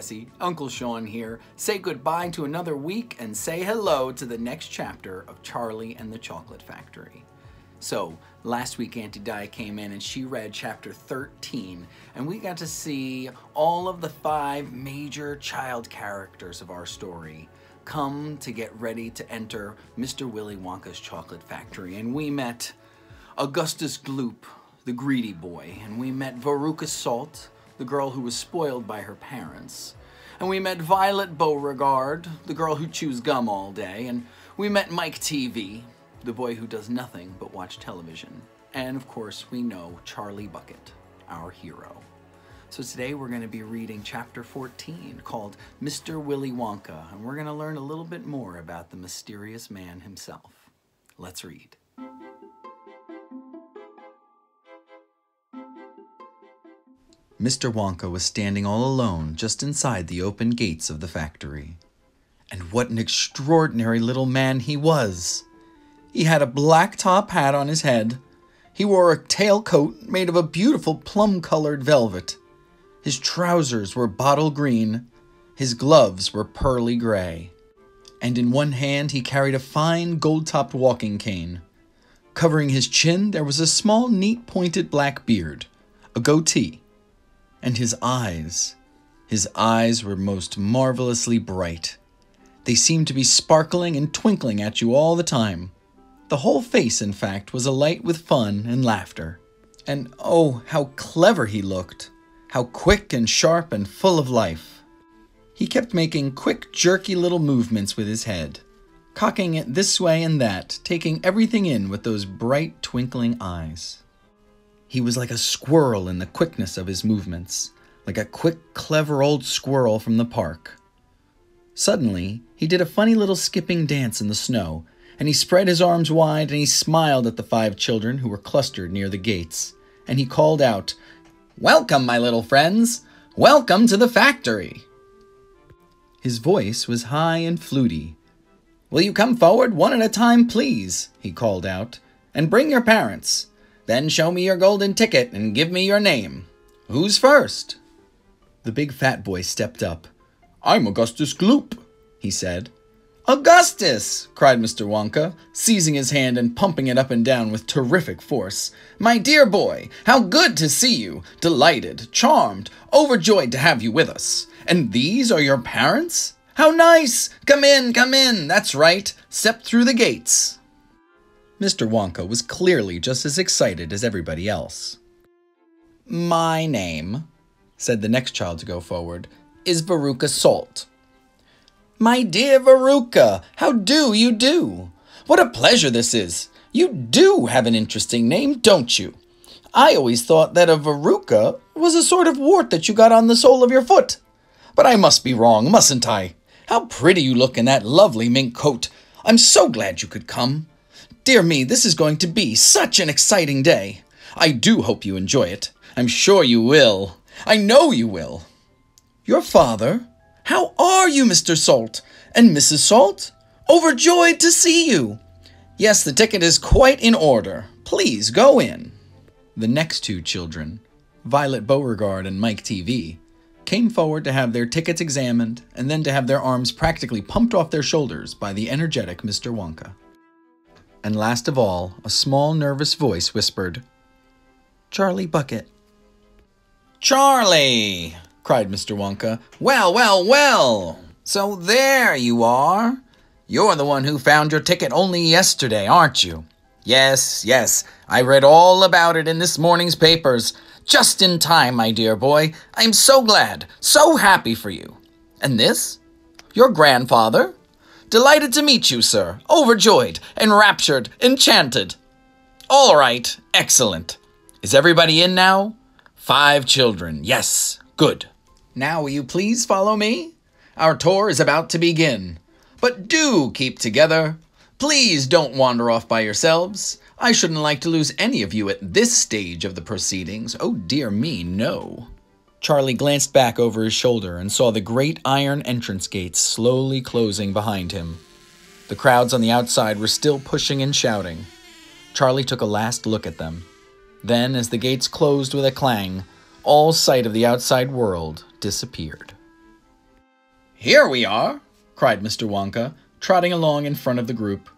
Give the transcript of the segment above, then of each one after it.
Jesse, Uncle Sean here. Say goodbye to another week and say hello to the next chapter of Charlie and the Chocolate Factory. So, last week Auntie Di came in and she read chapter 13, and we got to see all of the 5 major child characters of our story come to get ready to enter Mr. Willy Wonka's chocolate factory. And we met Augustus Gloop, the greedy boy, and we met Veruca Salt, the girl who was spoiled by her parents. And we met Violet Beauregard, the girl who chews gum all day. And we met Mike TV, the boy who does nothing but watch television. And of course, we know Charlie Bucket, our hero. So today we're going to be reading chapter 14 called Mr. Willy Wonka, and we're going to learn a little bit more about the mysterious man himself. Let's read. Mr. Wonka was standing all alone just inside the open gates of the factory. And what an extraordinary little man he was! He had a black top hat on his head. He wore a tailcoat made of a beautiful plum-colored velvet. His trousers were bottle green. His gloves were pearly gray. And in one hand he carried a fine gold-topped walking cane. Covering his chin there was a small, neat, pointed black beard, a goatee. And his eyes were most marvelously bright. They seemed to be sparkling and twinkling at you all the time. The whole face, in fact, was alight with fun and laughter. And oh, how clever he looked! How quick and sharp and full of life! He kept making quick, jerky little movements with his head, cocking it this way and that, taking everything in with those bright, twinkling eyes. He was like a squirrel in the quickness of his movements, like a quick, clever old squirrel from the park. Suddenly, he did a funny little skipping dance in the snow, and he spread his arms wide and he smiled at the 5 children who were clustered near the gates, and he called out, "Welcome, my little friends! Welcome to the factory!" His voice was high and fluty. "Will you come forward one at a time, please?" he called out, "and bring your parents. Then show me your golden ticket and give me your name. Who's first?" The big fat boy stepped up. "I'm Augustus Gloop," he said. "Augustus!" cried Mr. Wonka, seizing his hand and pumping it up and down with terrific force. "My dear boy, how good to see you! Delighted, charmed, overjoyed to have you with us. And these are your parents? How nice! Come in, come in! That's right, step through the gates." Mr. Wonka was clearly just as excited as everybody else. "My name," said the next child to go forward, "is Veruca Salt." "My dear Veruca, how do you do? What a pleasure this is. You do have an interesting name, don't you? I always thought that a Veruca was a sort of wart that you got on the sole of your foot. But I must be wrong, mustn't I? How pretty you look in that lovely mink coat. I'm so glad you could come. Dear me, this is going to be such an exciting day. I do hope you enjoy it. I'm sure you will. I know you will. Your father? How are you, Mr. Salt? And Mrs. Salt? Overjoyed to see you. Yes, the ticket is quite in order. Please go in." The next 2 children, Violet Beauregard and Mike TV, came forward to have their tickets examined and then to have their arms practically pumped off their shoulders by the energetic Mr. Wonka. And last of all, a small, nervous voice whispered, "Charlie Bucket." "Charlie!" cried Mr. Wonka. "Well, well, well! So there you are. You're the one who found your ticket only yesterday, aren't you? Yes, yes, I read all about it in this morning's papers. Just in time, my dear boy. I'm so glad, so happy for you. And this? Your grandfather? Delighted to meet you, sir. Overjoyed, enraptured, enchanted. All right, excellent. Is everybody in now? 5 children, yes, good. Now will you please follow me? Our tour is about to begin. But do keep together. Please don't wander off by yourselves. I shouldn't like to lose any of you at this stage of the proceedings. Oh dear me, no." Charlie glanced back over his shoulder and saw the great iron entrance gates slowly closing behind him. The crowds on the outside were still pushing and shouting. Charlie took a last look at them. Then, as the gates closed with a clang, all sight of the outside world disappeared. Here we are, cried Mr. Wonka, trotting along in front of the group.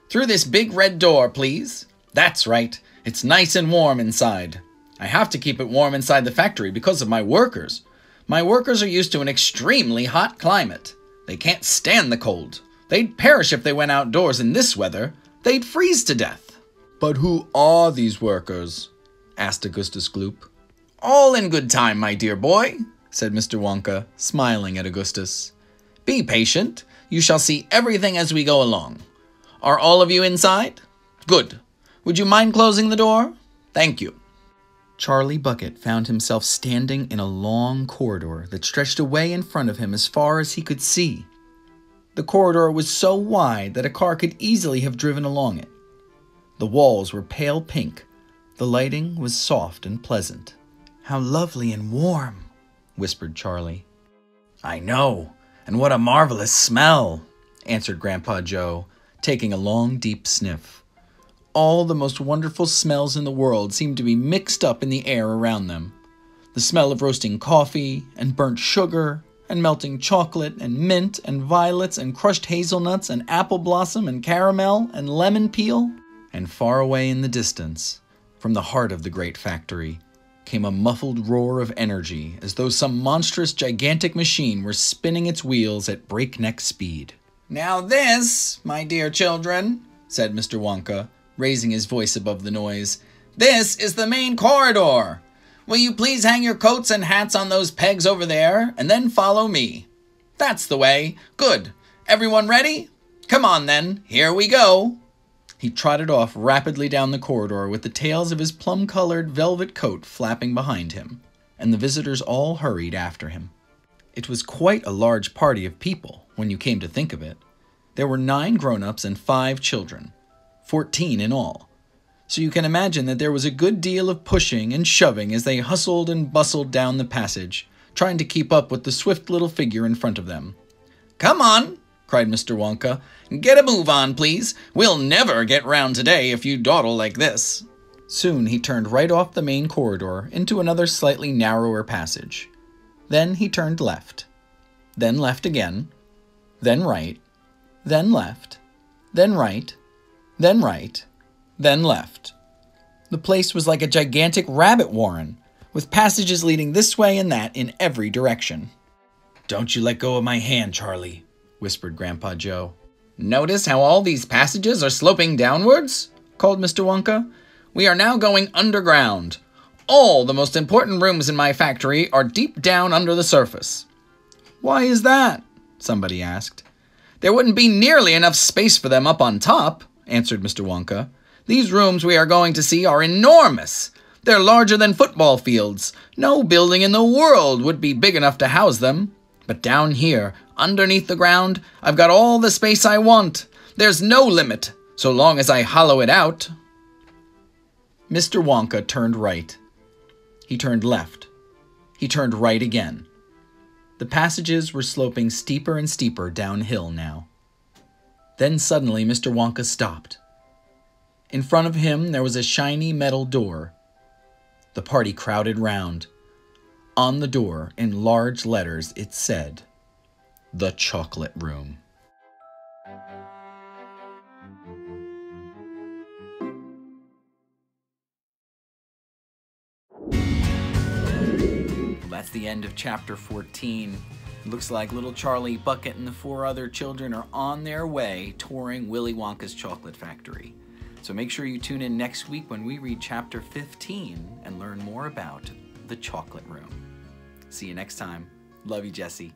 Through this big red door, please. That's right. It's nice and warm inside. I have to keep it warm inside the factory because of my workers. My workers are used to an extremely hot climate. They can't stand the cold. They'd perish if they went outdoors in this weather. They'd freeze to death. But who are these workers? Asked Augustus Gloop. All in good time, my dear boy, said Mr. Wonka, smiling at Augustus. Be patient. You shall see everything as we go along. Are all of you inside? Good. Would you mind closing the door? Thank you. Charlie Bucket found himself standing in a long corridor that stretched away in front of him as far as he could see. The corridor was so wide that a car could easily have driven along it. The walls were pale pink. The lighting was soft and pleasant. How lovely and warm, whispered Charlie. I know, and what a marvelous smell, answered Grandpa Joe, taking a long, deep sniff. All the most wonderful smells in the world seemed to be mixed up in the air around them. The smell of roasting coffee, and burnt sugar, and melting chocolate, and mint, and violets, and crushed hazelnuts, and apple blossom, and caramel, and lemon peel. And far away in the distance, from the heart of the great factory, came a muffled roar of energy, as though some monstrous, gigantic machine were spinning its wheels at breakneck speed. Now this, my dear children, said Mr. Wonka, raising his voice above the noise, this is the main corridor. Will you please hang your coats and hats on those pegs over there, and then follow me? That's the way. Good. Everyone ready? Come on then, here we go. He trotted off rapidly down the corridor with the tails of his plum-colored velvet coat flapping behind him, and the visitors all hurried after him. It was quite a large party of people, when you came to think of it. There were 9 grown-ups and 5 children, 14 in all. So you can imagine that there was a good deal of pushing and shoving as they hustled and bustled down the passage, trying to keep up with the swift little figure in front of them. Come on, cried Mr. Wonka. Get a move on, please. We'll never get round today if you dawdle like this. Soon he turned right off the main corridor into another slightly narrower passage. Then he turned left. Then left again. Then right. Then left. Then right. Then right. Then left. The place was like a gigantic rabbit warren, with passages leading this way and that in every direction. Don't you let go of my hand, Charlie, whispered Grandpa Joe. Notice how all these passages are sloping downwards? Called Mr. Wonka. We are now going underground. All the most important rooms in my factory are deep down under the surface. Why is that? Somebody asked. There wouldn't be nearly enough space for them up on top, answered Mr. Wonka. These rooms we are going to see are enormous. They're larger than football fields. No building in the world would be big enough to house them. But down here, underneath the ground, I've got all the space I want. There's no limit, so long as I hollow it out. Mr. Wonka turned right. He turned left. He turned right again. The passages were sloping steeper and steeper downhill now. Then suddenly Mr. Wonka stopped. In front of him there was a shiny metal door. The party crowded round. On the door, in large letters, it said, "The Chocolate Room." That's the end of chapter 14. It looks like little Charlie Bucket and the 4 other children are on their way touring Willy Wonka's chocolate factory. So make sure you tune in next week when we read chapter 15 and learn more about the chocolate room. See you next time. Love you, Jesse.